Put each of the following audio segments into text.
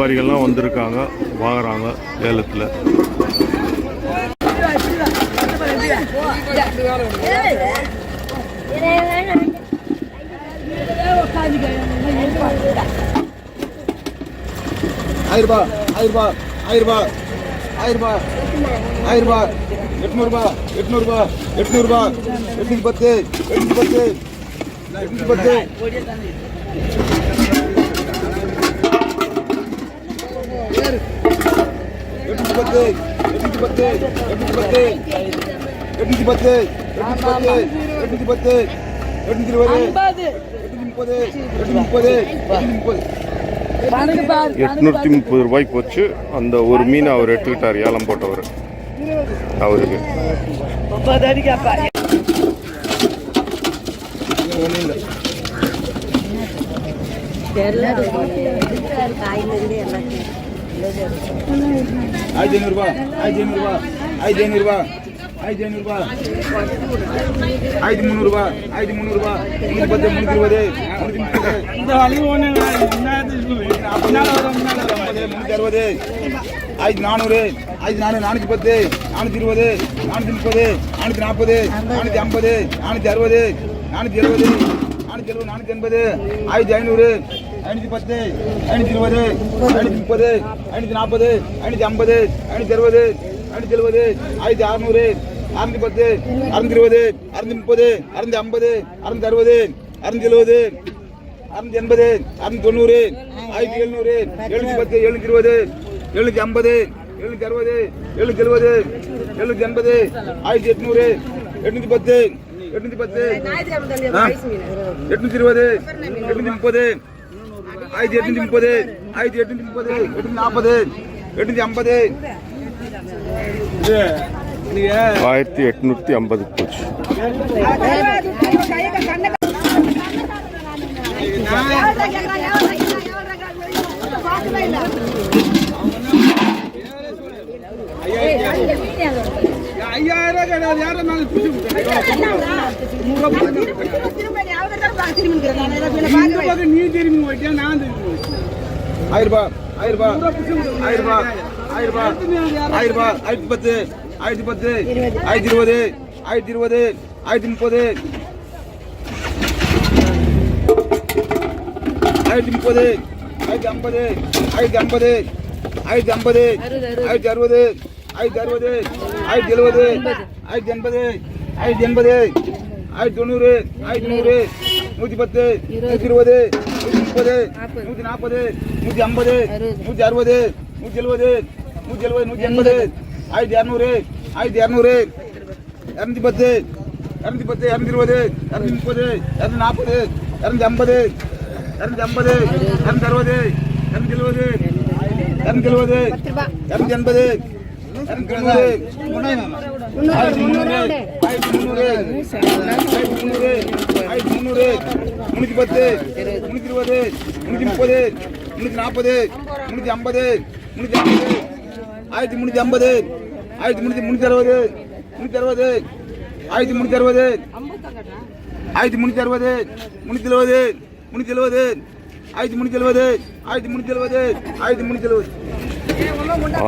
வியாபாரிகள்லாம் வந்திருக்காங்க, வாங்குறாங்க ஏலத்தில். ₹1000 ₹1000 ₹1000 ₹1000 ₹800 ₹800 ₹800 810 810 810 ₹830 போச்சு. அந்த ஒரு மீன் அவர் எடுத்துக்கிட்டார், ஏலம் போட்டவர். அவருக்கு ₹1850 போச்சு.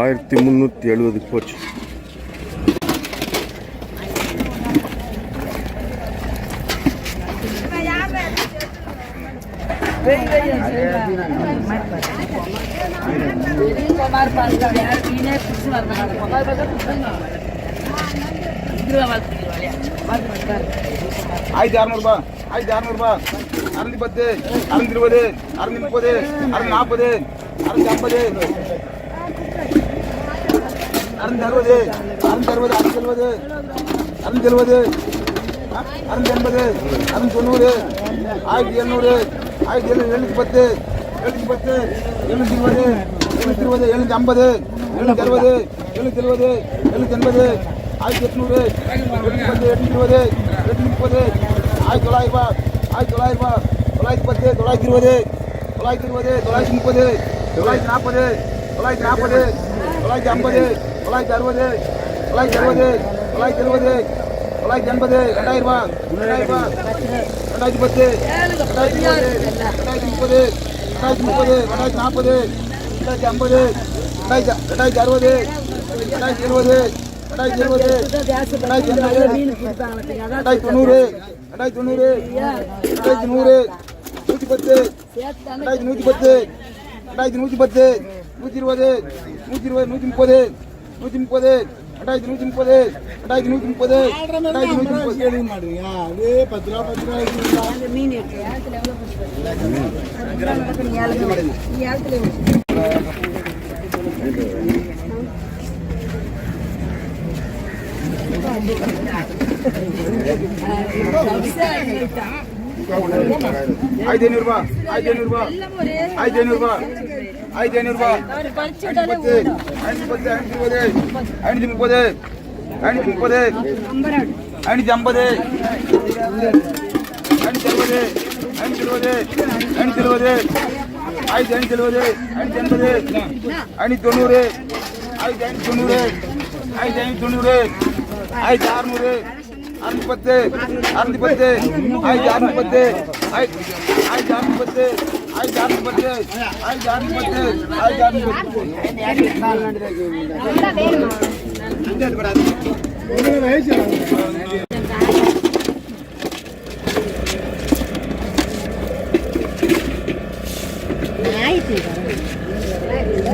₹1370 போச்சு. 2050, 2060, 2070,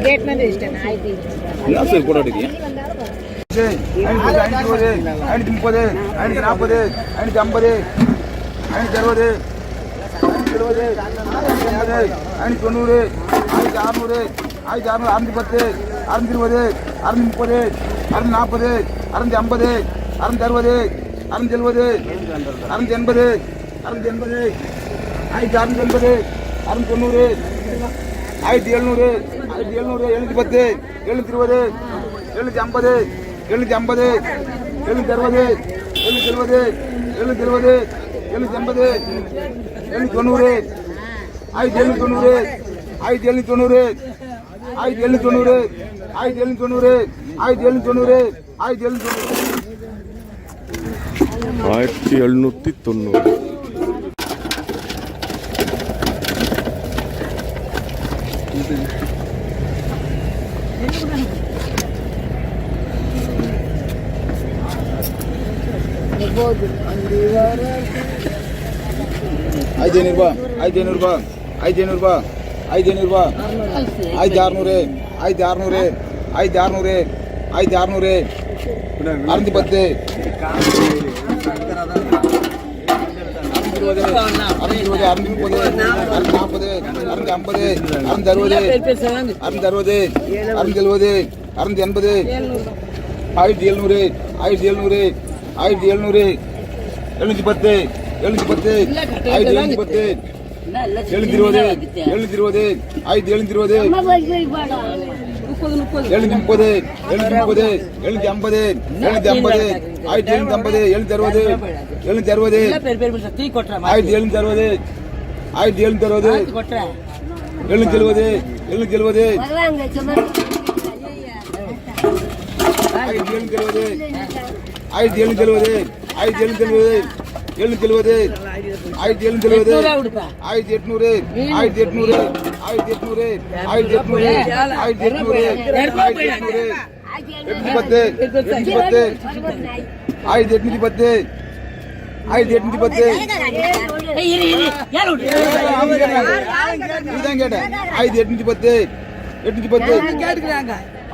गेट में इष्ट आई थी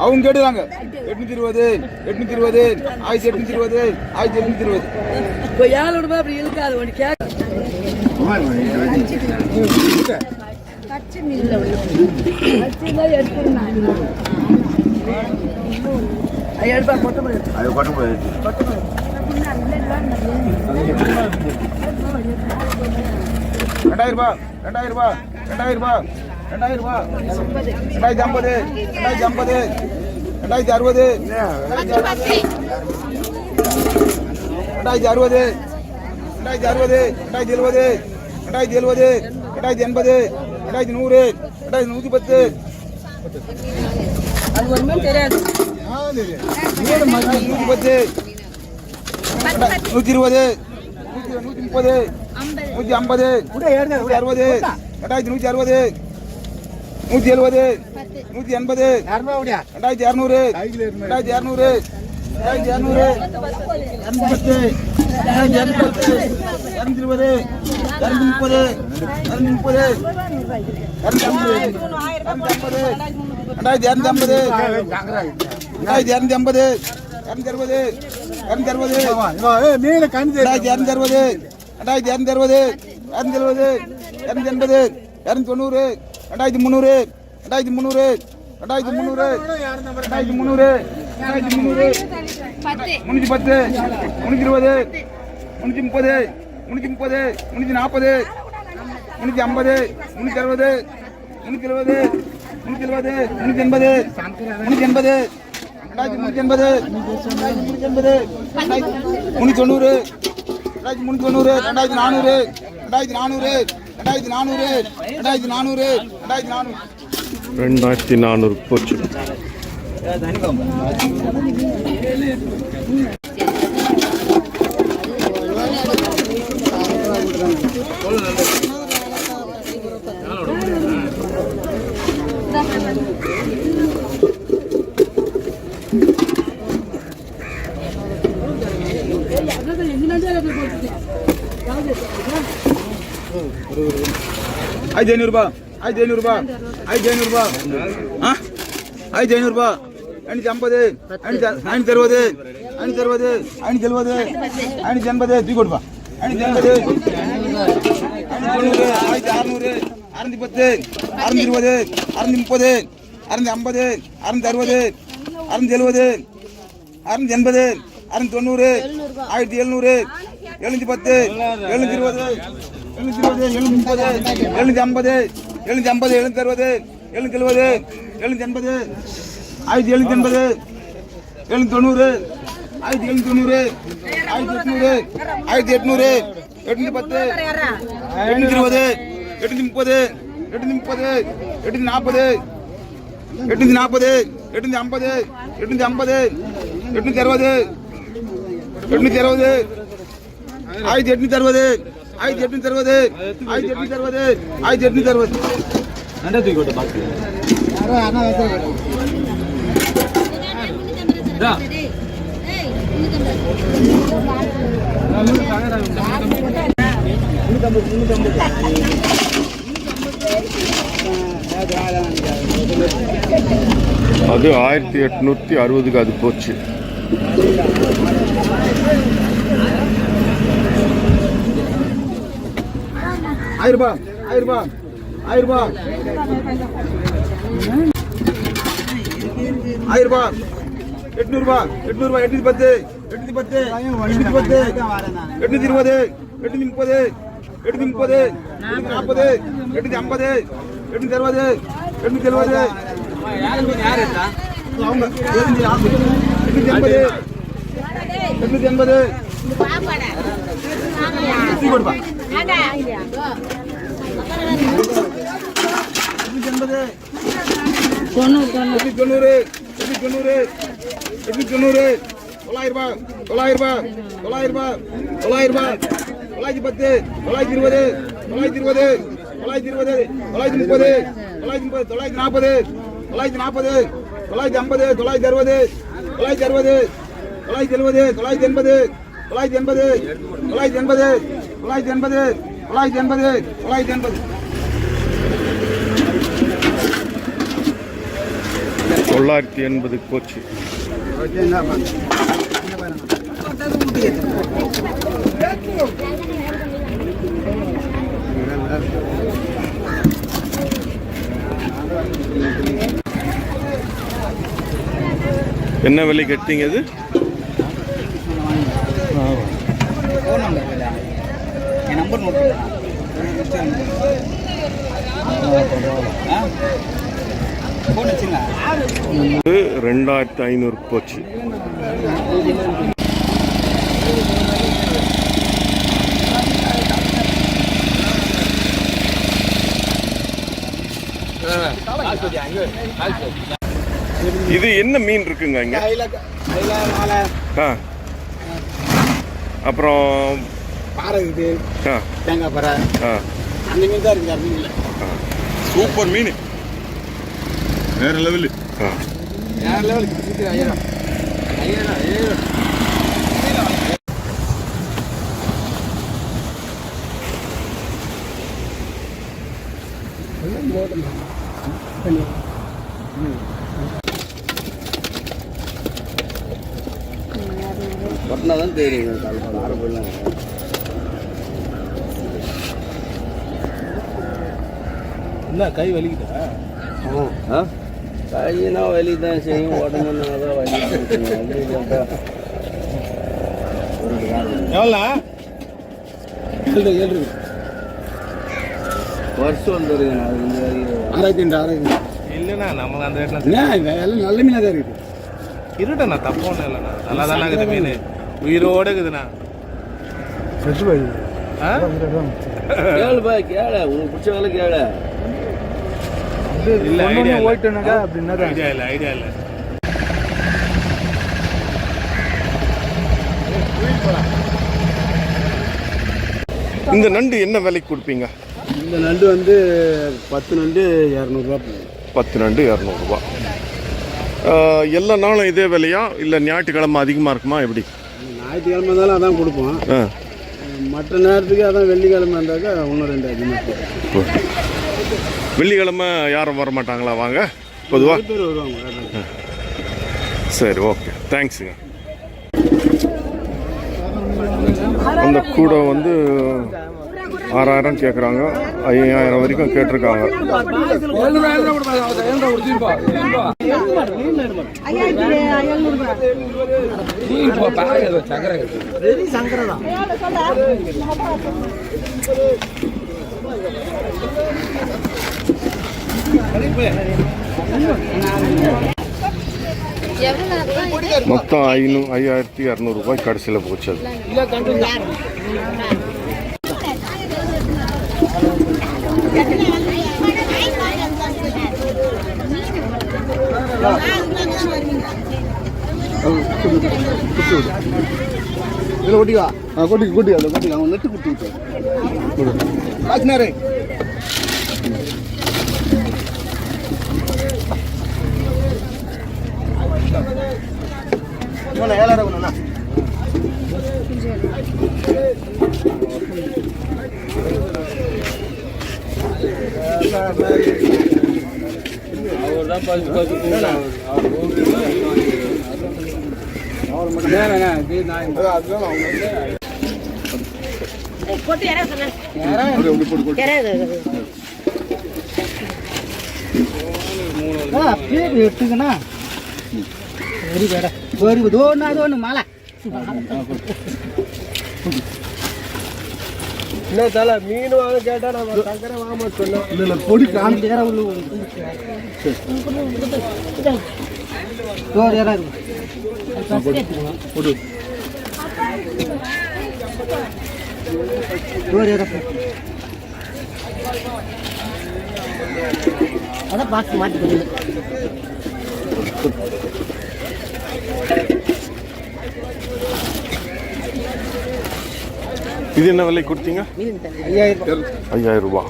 அவங்க கேட்டுறாங்க 820 820 1820 1820 இப்போ யாரோட அப்படி இருக்காது ஒன்று கேட்க எடுப்பா கொட்டை அது கொட்டை 2000 ரூபாய் 2000 ரூபாய் 2000 ரூபாய் 2000 ரூபாய் 2050 2050 2060 2060 2070 2080 2080 2100 2110 அது ஒண்ணுமே தெரியாது 110 120 130 150 160 2160 170 180 2200 2200 2200 $2400 போச்சு. ₹500 ₹500 ₹500 550 560 560 570 580 தூக்கி கொடுப்பா 580 600 610 620 630 650 670 660 670 680 690 1700 710 720 720 730 750 760 770 780 1780 790 1790 1800 1800 810 820 830 830 840 840 850 850 860 860 1860 1860 1860 1860 நண்டா தூக்கி போட்டு பாத்து அது 1860 அது போச்சு. ₹1000 ₹1000 ₹1000 800 800 810 810 820 830 830 830 840 850 860 870 அவங்க 880 880 தூக்கி கொடுப்பா 980 போச்சு. என்ன விலை கட்டிங்க அது? நம்பர் நோட் 2500 போச்சு. இது என்ன மீன் இருக்குங்க இங்க? அப்புறம் பாறை இருக்குது, தேங்காய் பாறை, அந்த மீன் தான் இருக்குது. மீன் இல்லை, சூப்பர் மீன். வேற லெவல். ஆ வேற லெவல். 5000. 5000. பட்டினாதான் தெரியுங்க. கால் ஆறு போடலாம். என்ன கை வலிக்குதா? கையினா வலி தான் செய்யும், உடம்புனா தான் வலி. எவ்வளோ? 7 வருஷம் வந்துருங்க. 6,500. இல்லைண்ணா நம்மளுக்கு அந்த ரேட்ல எல்லாம் நல்ல மீனாக தான் இருக்குது. இருட்டண்ணா தப்பு ஒன்றும் இல்லைண்ணா, நல்லா தானே இருக்குது மீன், உயிரோடு இருக்குதுண்ணா. கேளுப்பா கேளு, உங்களுக்கு பிடிச்ச வேலை கேளு. இல்லை ஐடியா ஓட்டுனாக்கா அப்படின்னா ஐடியா இல்லை. இந்த நண்டு என்ன விலைக்கு கொடுப்பீங்க? இந்த நண்டு வந்து 10 நண்டு 200 ரூபா. 10 நண்டு 200 ரூபா. எல்லா நாளும் இதே விலையா இல்லை ஞாயிற்றுக்கிழமை அதிகமாக இருக்குமா எப்படி? ஞாயிற்றுக்கிழமை இருந்தாலும் அதான் கொடுப்போம். மற்ற நேரத்துக்கு அதான் வெள்ளிக்கிழமை இருந்தாக்கா இன்னும் 2 அதிகமாக. வெள்ளிக்கிழமை யாரும் வர மாட்டாங்களா வாங்க பொதுவாக? பேர் வருவாங்க. சரி ஓகே தேங்க்ஸுங்க. அந்த கூடை வந்து 6000 கேட்குறாங்க, 5000 வரைக்கும் கேட்டிருக்காங்க. மொத்தம் 5200 ரூபாய் கடைசியில் போச்சு. இதில் கொட்டிக்கா. கொட்டி அதில் கொட்டிக்கா. அவன் நெட்டு குட்டி காசினாரு. இன்னொன்று 7000 கொண்டுண்ணா. அவர் தான் எடுத்துக்கண்ணா வெரி வேற ஒரு தோணு அது ஒன்று மாலை என்ன தலை மீன் வாங்க கேட்டா நம்ம சங்கரை வாங்க மாட்டோம். இல்லை பொடி காமிச்சு அதான் பாக்ஸ் மாற்றி கொடுங்க. இது என்ன விலை கொடுத்தீங்க? 5000 ரூபா.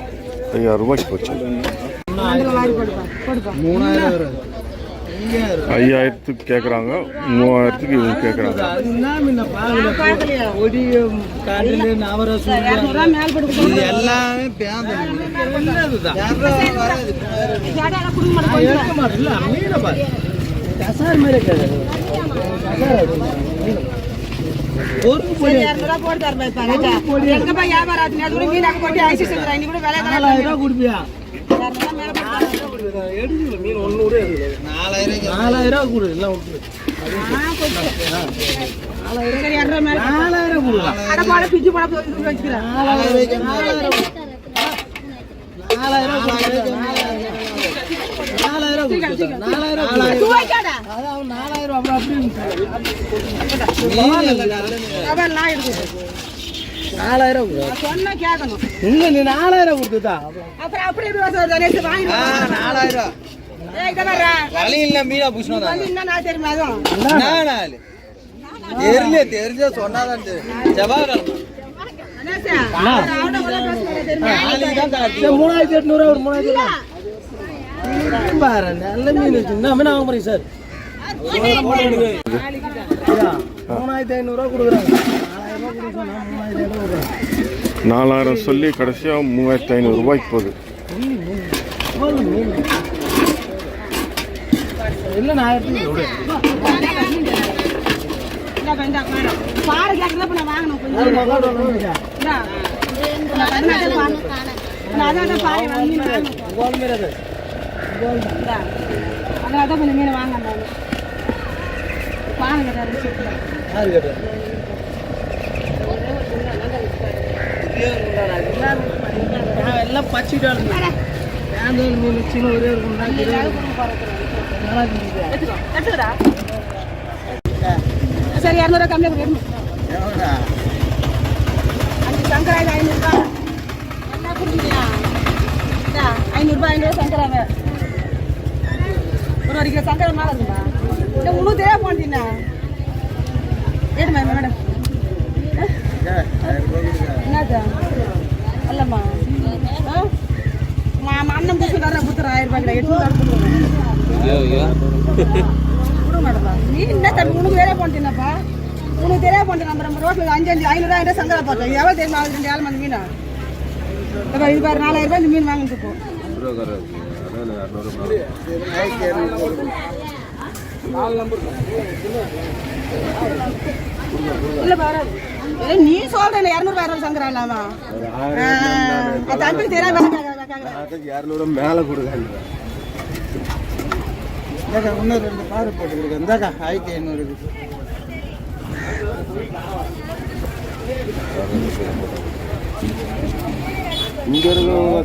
5000 ரூபாய்க்கு போச்சு. 5000க்கு கேட்குறாங்க, 3000க்கு இவங்க கேட்குறாங்க. தெரிஞ்ச சொன்னாதான் செவ்வாய்க்கிழமை 3800 ஒரு 3000 பாரு நல்ல மீன் வச்சு என்ன மீன் வாங்க போறீங்க சார் 3500 கொடுக்குறாங்க 4000 சொல்லி கடைசியாக 3500 ரூபாய்க்கு போகுது. இல்லை நான் அதான் கொஞ்சம் மீன் வாங்க எல்லாம் பச்சிட்டு மீன் சின்ன ஒரே சரி 200 கம்மியாக கொடுக்கணும். 5 சங்கராய் 500 என்ன கொடுத்தீங்களா 500 500 சங்கராவை ஒரு கிலோ சங்கரா மேலே இருக்குமா இல்லை உங்களுக்கு தேவை போனீங்கன்னா ஏடுமா மேடம் என்னது அல்லம்மா அண்ணன் புதுசுக்கார கொடுத்துறேன் 1000 ரூபாய்க்கு 800 கொடுக்க மாட்டேப்பா நீ என்ன தம்பி உனக்கு வேலையை போனீங்கன்னாப்பா உனக்கு தெரிய போனேன் நம்ம ரோட்டில் 500 சங்கரா பார்த்தோம் எவ்வளோ தெரியுமா 2 ஆள் மந்தி மீனா இப்போ இது பாரு 4000 ரூபாய் இந்த மீன் வாங்கிட்டு போ இல்லை பாரு நீ சொல்ற 200 சங்கரா இல்லாமா தம்பி தெரியாது 200 மேலே கொடுக்காங்க இன்னும் 2 பாரு போட்டு கொடுக்க இந்தாக்கா 1500 இங்க இருக்கவங்க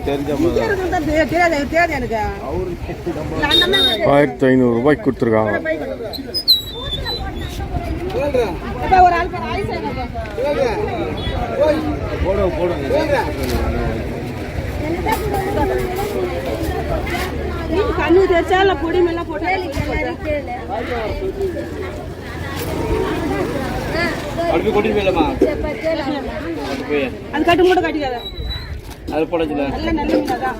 தெரியாது எனக்கு 1500 ரூபாய்க்கு கொடுத்துருக்காங்க. ஒரு ஆள் கண்ணு தேய்ச்சா இல்லை பொடி மேலாம் போட்டு அது கட்டு மூட்டை கட்டிக்காத அது போடல நல்ல நல்ல மீன் அதான்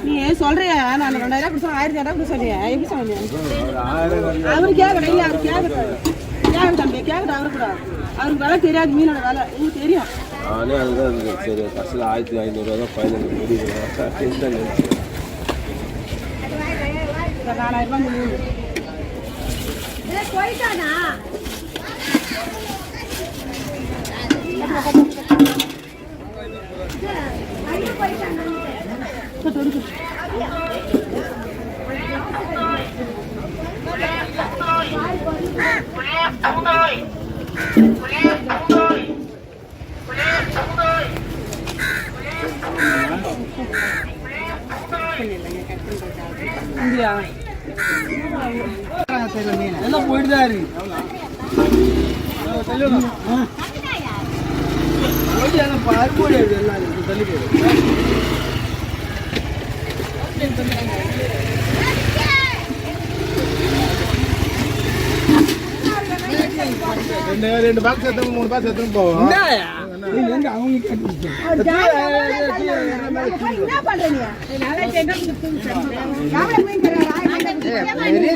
நீ சொல்றியா நான் 2000 கொடுத்தா 1200 கொடுத்து சொல்றியா எப்படி சொன்னீங்க அவரு கேட்கணும் இல்லை அவர் கேட்கணும் தம்பி கேட்கணும் அவரு கூட அவருக்கு விலை தெரியாது மீனோட விலை உங்களுக்கு தெரியும் அதுதான் சரி கடைசியில் 1500 தான் ஃபைனல் முடியுது 4000 ரூபாய் மீன் போயிட்டானா இந்தியா எல்லாம் போயிட்டு தான் இருக்கு பார்ப்போம் எல்லாம் தள்ளி போயிடும் ரெண்டு பாக்ஸ் எடுத்து 3 பாக்ஸ் எடுத்து போவோம் அவங்க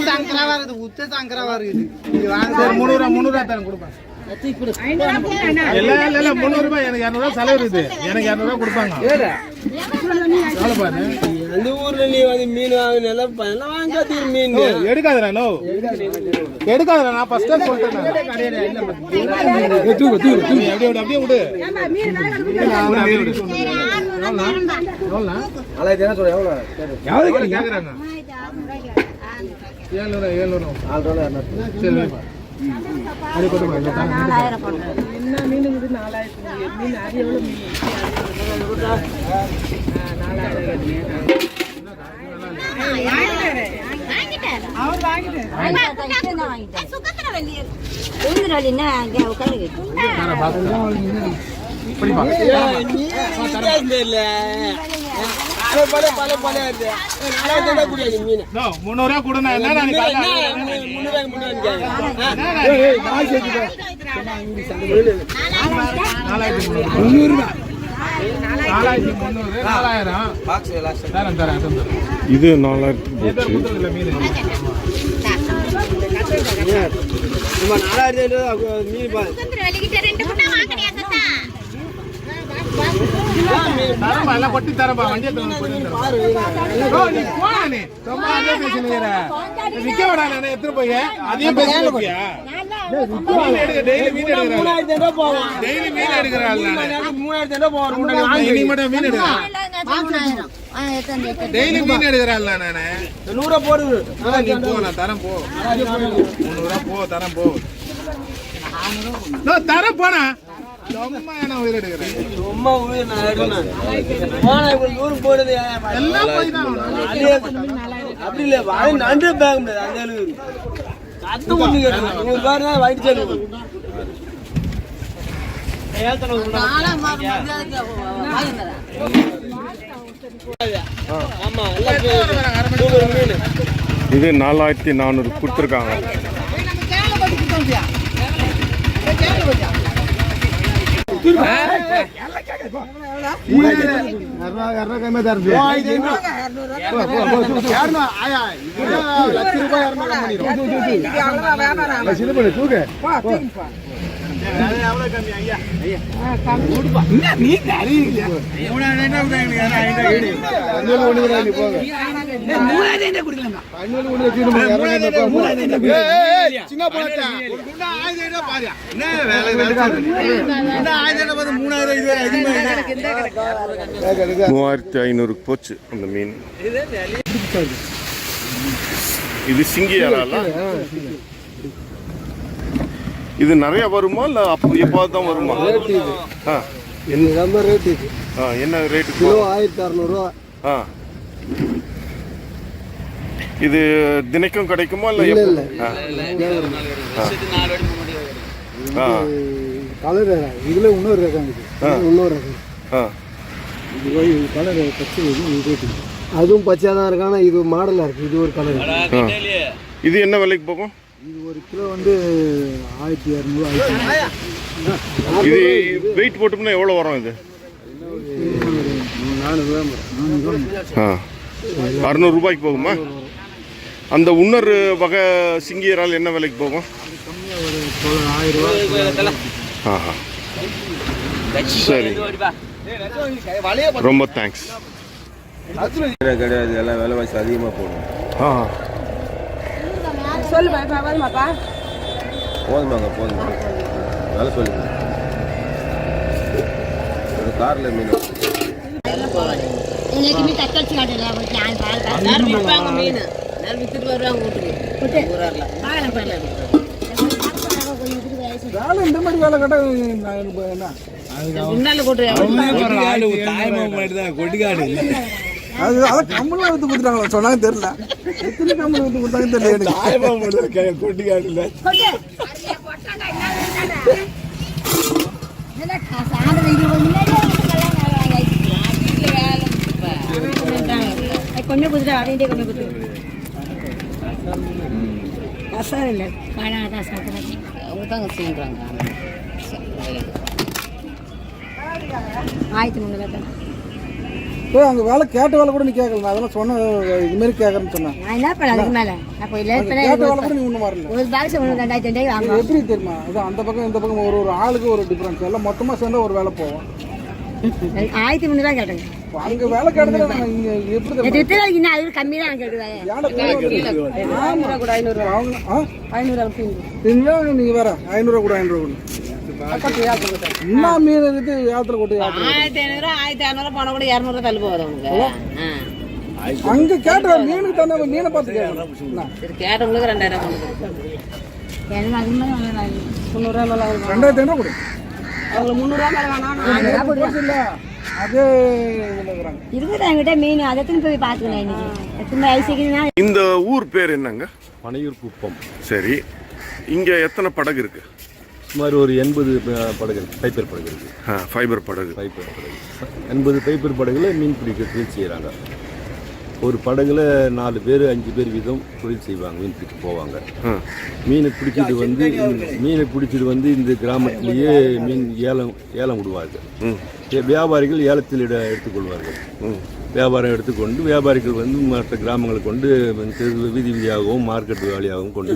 சங்கராவா இருக்குது உச்ச சங்கராவா இருக்குது 300 தரேன் கொடுப்பேன் இல்ல 300 ரூபாய் எனக்கு 200 ரூபாய் செலவு இருக்குது எனக்கு 200 ரூபாய் கொடுப்பாங்க அந்த ஊர்ல நீ வந்து மீன் வாங்கினால வாங்காத மீன் எடுக்காதடா நோ எடுக்காதடா நான் ஃபர்ஸ்ட் சொல்லிட்டேன் அப்படியே விடு எவ்வளவு கேக்குறாங்க 700 சரி அது போட்டு 4000 என்ன மீன் இது 4000 மீன் அது எவ்வளவு மீன் 4000 பல இருக்கு 4000 ரூபாய் குடியா மீன் 300 ரூபா கூட நான் என்ன நீ காலைல 300 இது 4000 மீன் எல்லாம் கொட்டி தரப்பா வண்டியை விக்க விடா நான் எத்தனை போய் அதையும் பேசியா டெய்லி மீன் எடுக்கிறேன் டெய்லி மீன் எடுக்கிறாள் 3000 ரூபாய் நீ மட்டும் மீன் எடுக்கிறேன் டெய்லி மீன் எடுக்கிறாள் நானு 100 போடுது நீ போ நான் தரேன் போ 300 ரூபா போ தரேன் போ தரேன் போனா சும்மா என்ன உயிர் எடுக்கிறேன் சும்மா உயிர் நான் எடுக்கணும் போனா இவ்வளவு தூரம் போடுது எல்லாம் போய் தான் அப்படி இல்ல வாய் நண்டு பேக முடியாது அந்த அளவுக்கு கத்து ஒண்ணு கேட்கணும் உங்களுக்கு பாருங்க வயிற்று செலவு ஆமா மீன் இது 4400 கொடுத்துருக்காங்க. சின்ன போட்டா 3500 போச்சு அந்த மீன். இது சிங்கி இறாலா? இது நிறைய வருமா இல்ல எப்பாவது தான் வருமா? என்ன ரேட்டு? கிலோ 1600 ரூபா. இது தினைக்கும் கிடைக்குமா இல்ல? கலர் இதுல இன்னொரு ரகம் இன்னொரு ரகம் கலர் பச்சை அதுவும் பச்சையா தான் இருக்கு. ஆனா இது மாடலா இருக்கு. இது ஒரு கலர். இது என்ன விலைக்கு போகும்? இது ஒரு கிலோ வந்து 1200. இது வெயிட் போட்டோம்னா எவ்வளவு வரும்? இது 600 ரூபாய்க்கு போகுமா? அந்த இன்னொரு வகை சிங்கி இறால் என்ன விலைக்கு போகும்? சரி, ரொம்ப தேங்க்ஸ். கிடையாது, எல்லாம் விலைவாசி அதிகமாக போடும். சொல்லுப்பா போதுமாப்பா? போதுமாங்க போதுமா வேலை சொல்லுங்க. ஒரு காரில் மீன் எல்லாத்தையுமே தக்காளி காட்டில் மீன் வித்துட்டு வருவாங்க வீட்டுக்கு வேலை இந்த மாதிரி வேலை கேட்டால் கொட்டிக்காடு அது அதான் கம்பளம் எடுத்து கொடுத்துட்டாங்களா சொன்னாங்க தெரியல. எத்தனை கம்பளம் எடுத்து கொடுத்தாங்க தெரியல. கொட்டிக்காடு இல்லை கொஞ்சம் கொடுத்துட்டா அப்படின்ட்டு கொஞ்சம் கொடுத்து கசாரம் இல்லை பழம் தான் சாப்பிட்றாங்க. அவங்க தாங்க செய்கிறாங்க. 1300 தான். அங்கே வேலை கேட்ட வேலை கூட நீ கேட்கல. அதெல்லாம் சொன்ன இதுமாரி கேட்கறேன்னு சொன்னேன். நான் என்ன பண்ண அதுக்கு மேலே அப்போ இல்லை கேட்ட வேலை கூட நீ ஒன்றும் வரல. ஒரு பாக்ஸ் 2200 வாங்க. எப்படி தெரியுமா? அது அந்த பக்கம் இந்த பக்கம் ஒரு ஒரு ஆளுக்கு ஒரு டிஃப்ரென்ஸ். எல்லாம் மொத்தமாக சேர்ந்தா ஒரு வேலை போவோம். 1300 தான் கேட்டேங்க. அங்கே வேலை கேட்டதுல எப்படி இன்னும் அது கம்மி தான் கேட்குறாங்க. நீங்க வேற 500 கூட 500 கூட என்ன மீன் இருக்கு ஏத்துல கொண்டு 1500 போன கூட 200 தள்ளு போகுது உங்களுக்கு. அங்க கேட்ட மீனுக்கு தந்த மீனை பார்த்து கேட்கணும். கேட்டவங்களுக்கு 2000 2500 கொடு. அவங்களுக்கு 300 ரூபா இல்ல அதே இருக்குது என்கிட்ட மீன். அதை போய் பார்த்துக்கணும். இன்னைக்கு எத்தனை ஐசிக்குன்னா. இந்த ஊர் பேர் என்னங்க? பனையூர் குப்பம். சரி, இங்க எத்தனை படகு இருக்கு? சுமார் ஒரு 80 படகுகள், பைப்பர் படகு இருக்குது. ஃபைபர் படகு. பைப்பர் படகு 80 பைப்பர் படகுல மீன் பிடிக்க தொழில் செய்கிறாங்க. ஒரு படகுல 4 பேர் 5 பேர் வீதம் தொழில் செய்வாங்க, மீன் பிடிக்க போவாங்க. மீனை பிடிச்சிட்டு வந்து இந்த கிராமத்திலேயே மீன் ஏலம் விடுவார்கள். வியாபாரிகள் ஏலத்தில் எடுத்துக்கொள்வார்கள். வியாபாரம் எடுத்துக்கொண்டு வியாபாரிகள் வந்து மற்ற கிராமங்களுக்கு கொண்டு வீதி வீதியாகவும் மார்க்கெட் வழியாகவும் கொண்டு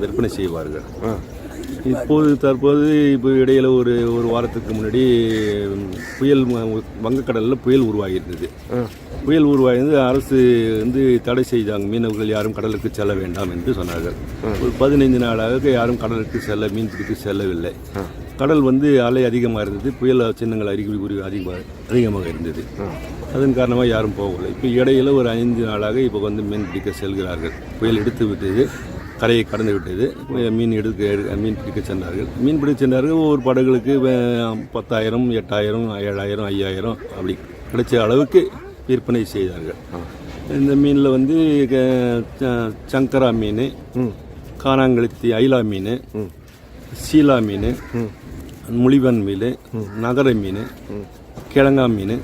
விற்பனை செய்வார்கள். தற்போது இடையில ஒரு வாரத்துக்கு முன்னாடி புயல், வங்கக்கடலில் புயல் உருவாகியிருந்தது. புயல் உருவாகிருந்து அரசு வந்து தடை செய்தாங்க, மீனவர்கள் யாரும் கடலுக்கு செல்ல வேண்டாம் என்று சொன்னார்கள். ஒரு 15 நாளாக யாரும் கடலுக்கு மீன் பிடிக்க செல்லவில்லை. கடல் வந்து அலை அதிகமாக இருந்தது, புயல் சின்னங்கள் அறிகுறி அதிகமாக இருந்தது. அதன் காரணமாக யாரும் போகவில்லை. இப்போ இடையில ஒரு 5 நாளாக இப்போ வந்து மீன் பிடிக்க செல்கிறார்கள். புயல் எடுத்து விட்டது, கரையை கடந்து விட்டது. மீன் பிடிக்க சென்றார்கள். மீன் பிடிக்க சென்றார்கள். ஒவ்வொரு படகுகளுக்கு 10,000, 8,000, 7,000, 5,000 அப்படி கிடைச்ச அளவுக்கு விற்பனை செய்தார்கள். இந்த மீனில் வந்து சங்கரா மீன், காணாங்கழுத்தி ஐலா மீன், சீலா மீன், முளிவன் மீன், நகர மீன், கிழங்கா மீன்,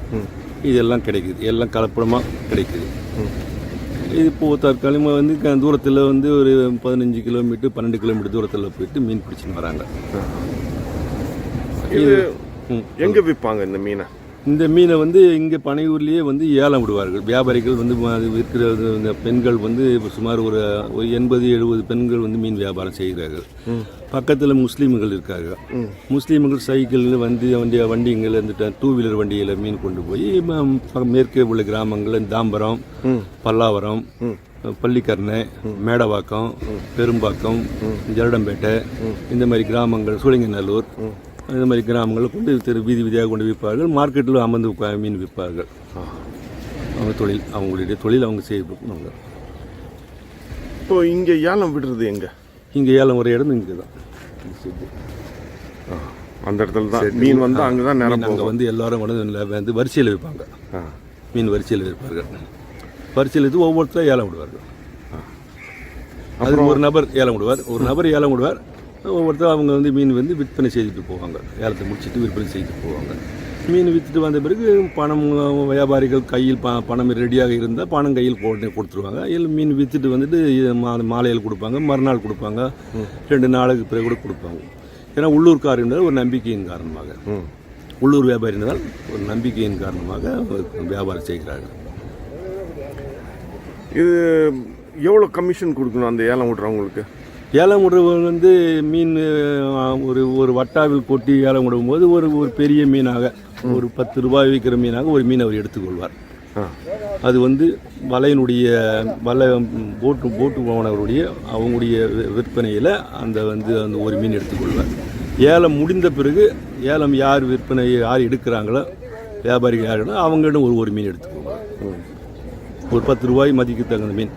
இதெல்லாம் கிடைக்குது. எல்லாம் கலப்படமாக கிடைக்குது. இது இப்போது தற்காலிகமாக வந்து தூரத்தில் வந்து ஒரு 15 கிலோமீட்டர் 12 கிலோமீட்டர் தூரத்தில் போயிட்டு மீன் பிடிச்சின்னு வராங்க. இது எங்கே விற்பாங்க இந்த மீனை? இந்த மீனை வந்து இங்கே பனையூர்லேயே வந்து ஏலம் விடுவார்கள். வியாபாரிகள் வந்து விற்கிற இந்த பெண்கள் வந்து சுமார் ஒரு 80-70 பெண்கள் வந்து மீன் வியாபாரம் செய்கிறார்கள். பக்கத்தில் முஸ்லீம்கள் இருக்காங்க. முஸ்லீம்கள் சைக்கிளில் வண்டிங்கள் இந்த 2 வீலர் வண்டியில் மீன் கொண்டு போய் மேற்கே உள்ள கிராமங்களில் தாம்பரம், பல்லாவரம், பள்ளிக்கரணை, மேடவாக்கம், பெரும்பாக்கம், ஜரடம்பேட்டை, இந்த மாதிரி கிராமங்கள், சூளைங்கநல்லூர், இந்த மாதிரி கிராமங்களில் கொண்டு வீதி வீதியாக கொண்டு விற்பார்கள். மார்க்கெட்டில் அமர்ந்து மீன் விற்பார்கள். அவங்களுடைய தொழில் அவங்க செய்வாங்க. இப்போ இங்கே ஏலம் விடுறது எங்கே? இங்கே ஏலம் ஒரு இடம் இங்கே தான், அந்த இடத்துல தான் மீன் வந்து அங்கே தான் நேரம். அங்கே வந்து எல்லாரும் வந்து வரிசையில் விற்பாங்க. மீன் வரிசையில் விற்பார்கள். வரிசையில் இது ஒவ்வொருத்தரும் ஏலம் விடுவார்கள். அது ஒரு நபர் ஏலம் விடுவார். ஒவ்வொருத்தரும் அவங்க வந்து மீன் வந்து விற்பனை செய்துட்டு போவாங்க. ஏலத்தை முடிச்சுட்டு விற்பனை செய்துட்டு போவாங்க. மீன் விற்றுட்டு வந்த பிறகு பணம் வியாபாரிகள் கையில் பணம் ரெடியாக இருந்தால் பணம் கையில் உடனே கொடுத்துருவாங்க. இல்லை மீன் விற்றுட்டு வந்துட்டு மாலையில் கொடுப்பாங்க, மறுநாள் கொடுப்பாங்க, 2 நாளுக்கு பிறகு கூட கொடுப்பாங்க. ஏன்னா உள்ளூர்காரர்கள் ஒரு நம்பிக்கையின் காரணமாக, உள்ளூர் வியாபாரினால் ஒரு நம்பிக்கையின் காரணமாக வியாபாரம் செய்கிறார்கள். இது எவ்வளோ கமிஷன் கொடுக்கணும் அந்த ஏலம் விடுறவங்களுக்கு? ஏலம் விடுறவங்க வந்து மீன் ஒரு வட்டாவில் போட்டி ஏலம் விடும் போது ஒரு பெரிய மீனாக ஒரு 10 ரூபாய் விற்கிற மீனாக ஒரு மீன் அவர் எடுத்துக்கொள்வார். அது வந்து வலையினுடைய போட்டு போனவருடைய அவங்களுடைய விற்பனையில் அந்த ஒரு மீன் எடுத்துக்கொள்வார். ஏலம் முடிந்த பிறகு ஏலம் யார் எடுக்கிறாங்களோ, வியாபாரிகள் யாருன்னா அவங்களிடம் ஒரு மீன் எடுத்துக்கொள்வார். ஒரு 10 ரூபாய் மதிக்கு தகுந்த மீன்.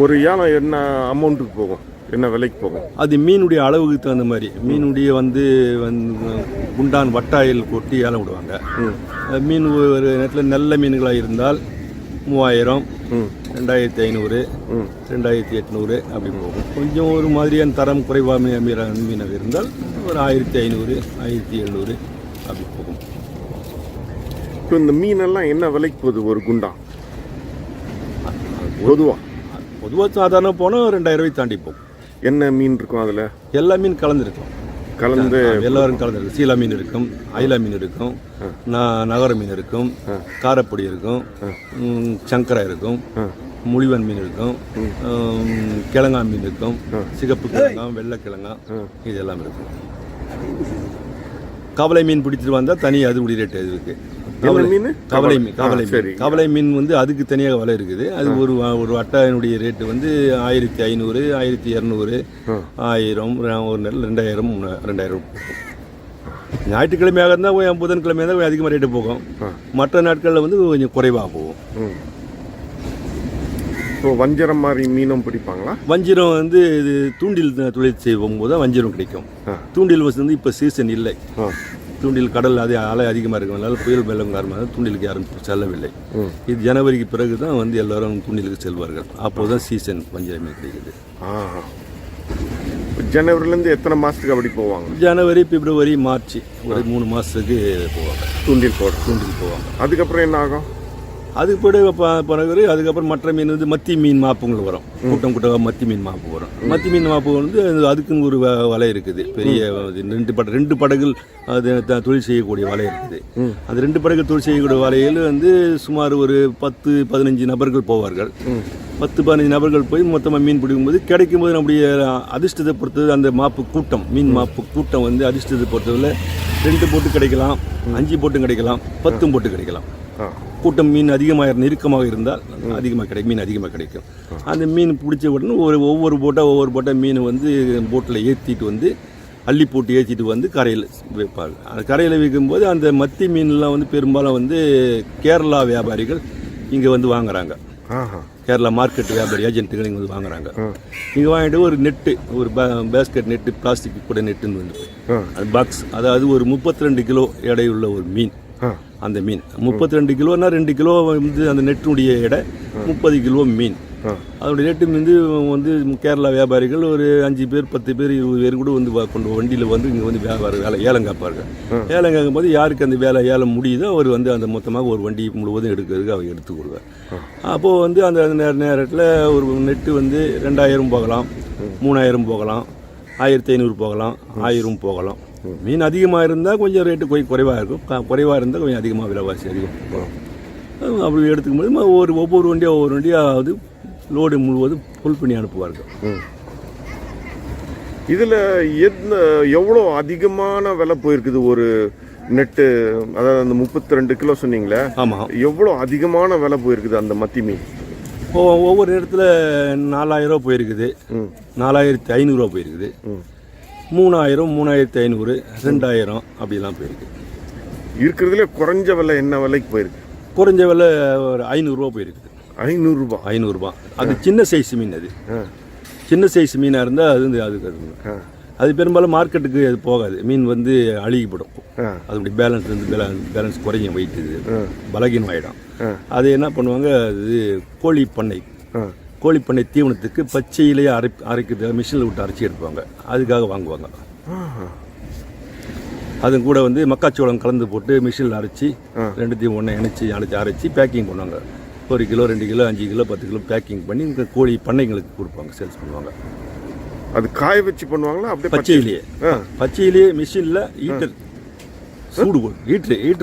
ஒரு ஏலம் என்ன அமௌண்ட்டுக்கு போகும், என்ன விலைக்கு போகும்? அது மீனுடைய அளவுக்கு தகுந்த மாதிரி. மீனுடைய குண்டான் வட்டாயில் கொட்டி ஏலம் விடுவாங்க. மீன் ஒரு நேரத்தில் நல்ல மீன்களாக இருந்தால் 3000, 2500, 2800 அப்படி போகும். கொஞ்சம் ஒரு மாதிரியான தரம் குறைவாக மீனாக இருந்தால் ஒரு 1500, 1700 அப்படி போகும். இப்போ இந்த மீனெல்லாம் என்ன விலைக்கு போகுது ஒரு குண்டான்? பொதுவாக சாதாரண போனால் 2000 ரூபாய் தாண்டி போகும். என்ன மீன் இருக்கும் அதில்? எல்லா மீன் கலந்துருக்கும். எல்லாரும் கலந்துருக்கும். சீலா மீன் இருக்கும், ஐலா மீன் இருக்கும், நகர மீன் இருக்கும், காரப்பொடி இருக்கும், சங்கரா இருக்கும், முளிவன் மீன் இருக்கும், கிழங்கா மீன் இருக்கும், சிகப்பு கிழங்கா, வெள்ளை கிழங்கா, இதெல்லாம் இருக்கும். கவலை மீன் பிடிச்சிட்டு வந்தால் தனி அது உடைய ரேட்டு அதுக்கு. கவலை மீன் வந்து அதுக்கு தனியாக விலை இருக்குது. அது ஒரு வட்டாயினுடைய ரேட்டு வந்து 1500, 1200, 1000, ஒரு நாள் 2000. ஞாயிற்றுக்கிழமையாக இருந்தால் புதன்கிழமையாக இருந்தால் அதிகமாக ரேட்டு போகும். மற்ற நாட்களில் வந்து கொஞ்சம் குறைவாக போகும். இப்போ வஞ்சிரம் மாதிரி மீனும் பிடிப்பாங்களா? வஞ்சிரம் வந்து இது தூண்டில் தொழில் செய்யும் போது தான் வஞ்சிரம் கிடைக்கும். தூண்டில் வந்து இப்போ சீசன் இல்லை. தூண்டில் கடல் அலை அதிகமாக இருக்கிறதுனால புயல் வெள்ளம் காரணமாக தூண்டிலுக்கு யாரும் செல்லவில்லை. இது ஜனவரிக்கு பிறகு தான் வந்து எல்லாரும் தூண்டிலுக்கு செல்வார்கள். அப்போது தான் சீசன் வஞ்சிரம் மீன் கிடைக்குது. ஜனவரிலேருந்து எத்தனை மாதத்துக்கு அப்படி போவாங்க? ஜனவரி, பிப்ரவரி, மார்ச் ஒரு 3 மாதத்துக்கு போவாங்க. தூண்டில் போவாங்க. அதுக்கப்புறம் என்ன ஆகும்? அதுக்கு பிறகு அதுக்கப்புறம் மற்ற மீன் வந்து மத்தி மீன் மாப்புங்கள் வரும். கூட்டம் கூட்டமாக மத்தி மீன் மாப்பு வரும். மத்தி மீன் மாப்பு வந்து அதுக்குன்னு ஒரு வலை இருக்குது. பெரிய 2 படகுகள் அது தொழில் செய்யக்கூடிய வலை இருக்குது. அந்த 2 படகுகள் தொழில் செய்யக்கூடிய வலையில் வந்து சுமார் ஒரு 10-15 நபர்கள் போவார்கள். 10-15 நபர்கள் போய் மொத்தமாக மீன் பிடிக்கும்போது கிடைக்கும்போது நம்முடைய அதிர்ஷ்டத்தை பொறுத்தது அந்த மாப்பு கூட்டம், மீன் மாப்பு கூட்டம் வந்து அதிர்ஷ்டத்தை பொறுத்தவரை 2 போட்டு கிடைக்கலாம், 5 போட்டும் கிடைக்கலாம், 10 போட்டு கிடைக்கலாம். கூட்டம் மீன் அதிகமாக நெருக்கமாக இருந்தால் மீன் அதிகமாக கிடைக்கும். அந்த மீன் பிடிச்ச உடனே ஒவ்வொரு போட்டாக மீன் வந்து போட்டில் ஏற்றிட்டு வந்து அள்ளி போட்டு ஏற்றிட்டு வந்து கரையில் வைப்பாங்க. அந்த கரையில் வைக்கும்போது அந்த மத்தி மீன்லாம் வந்து பெரும்பாலும் வந்து கேரளா வியாபாரிகள் இங்கே வந்து வாங்குறாங்க. கேரளா மார்க்கெட் வியாபாரி ஏஜென்ட்டுகள் இங்கே வந்து வாங்குறாங்க. இங்கே வாங்கிட்டு ஒரு நெட்டு, ஒரு பேஸ்கெட் நெட்டு, பிளாஸ்டிக் கூட நெட்டுன்னு வந்து அது பாக்ஸ், அதாவது ஒரு 32 கிலோ எடையுள்ள ஒரு மீன். அந்த மீன் 32 கிலோனா 2 கிலோ வந்து அந்த நெட்டுடைய எடை 30 கிலோ மீன். அதோடைய ரேட்டு வந்து கேரளா வியாபாரிகள் ஒரு 5 பேர் 10 பேர் 20 பேர் கூட வந்து கொண்டு வண்டியில் வந்து இங்கே வந்து வேலை ஏலம் காப்பார்கள். ஏலம் கேட்கும் போது யாருக்கு அந்த வேலை ஏலம் முடியுதோ அவர் வந்து அந்த மொத்தமாக ஒரு வண்டி முழுவதும் எடுக்கிறதுக்கு அவர் எடுத்து கொடுவார். அப்போது வந்து அந்த நேரத்தில் ஒரு நெட்டு வந்து 2000 போகலாம், 3000 போகலாம், 1500 போகலாம், 1000 போகலாம். மீன் அதிகமாக இருந்தால் கொஞ்சம் ரேட்டு கொஞ்சம் குறைவாக இருக்கும், குறைவாக இருந்தால் கொஞ்சம் அதிகமாக விலைவாசி அதிகம். அப்படி எடுத்துக்கும் போது ஒவ்வொரு வண்டியாவது லோடு முழுவதும் ஃபுல் பண்ணி அனுப்புவார்கள். இதில் எவ்வளோ அதிகமான விலை போயிருக்குது ஒரு நெட்டு? அதாவது அந்த 32 கிலோ சொன்னீங்களே, ஆமாம், எவ்வளோ அதிகமான விலை போயிருக்குது அந்த மத்தி மீன்? ஒவ்வொரு இடத்துல 4000 ரூபா போயிருக்குது, 4500 ரூபா போயிருக்குது, 3000, 3500, 2000 அப்படிலாம் போயிருக்கு. இருக்கிறதுல குறைஞ்ச விலை என்ன விலைக்கு போயிருக்கு? குறைஞ்ச விலை ஒரு 500 ரூபா போயிருக்குது. 500 ரூபா. அது சின்ன சைஸ் மீன். அது சின்ன சைஸ் மீனாக இருந்தால் அது பெரும்பாலும் மார்க்கெட்டுக்கு அது போகாது. மீன் வந்து அழுகிப்படும். அதனுடைய பேலன்ஸ் குறையும், வெயிட் பலகீனம் ஆகிடும். அது என்ன பண்ணுவாங்க, அது கோழிப்பண்ணை தீவனத்துக்கு பச்சையிலேயே அரைக்கிறது, மிஷினில் விட்டு அரைச்சி எடுப்பாங்க. அதுக்காக வாங்குவாங்க. அது கூட வந்து மக்காச்சோளம் கலந்து போட்டு மிஷினில் அரைச்சி 2த்தையும் ஒன்று அரைச்சி பேக்கிங் பண்ணுவாங்க. 1 kilo, 2 kilo, 5 kilo, 10 kilo packing பண்ணி இந்த கோழி பண்ணைங்களுக்கு கொடுப்பாங்க, சேல்ஸ் பண்ணுவாங்க. அது காய வச்சு பண்ணுவாங்களா? அப்படியே பச்சையிலேயே மிஷினில் ஹீட்டர்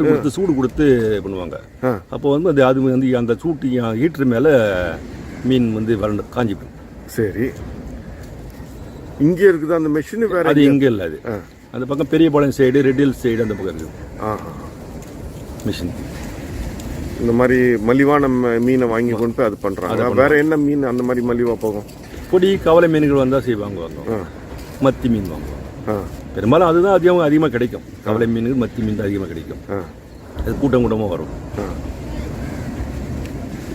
கொடுத்து சூடு கொடுத்து பண்ணுவாங்க. அப்போ வந்து அது வந்து அந்த சூட்டு ஹீட்டர் மேலே மீன் வந்து காஞ்சிடும். சரி, இங்கே இருக்குது அந்த மெஷின் வேற? அது இங்கே இல்லை, அது அந்த பக்கம் பெரியபாளையம் சைடு, ரெட்டில் சைடு அந்த பக்கம் இருக்குது மிஷின். இந்த மாதிரி மலிவான மீனை வாங்கி கொண்டு போய் அது பண்ணுறாங்க. வேற என்ன மீன் அந்த மாதிரி மலிவாக போகும்? பொடி கவலை மீன்கள் வந்தால் செய்வாங்க, மத்தி மீன் வாங்குவாங்க. பெரும்பாலும் அதுதான் அதிகமாக கிடைக்கும். கவலை மீன்கள், மத்தி மீன் தான் அதிகமாக கிடைக்கும். அது கூட்டமாக வரும்.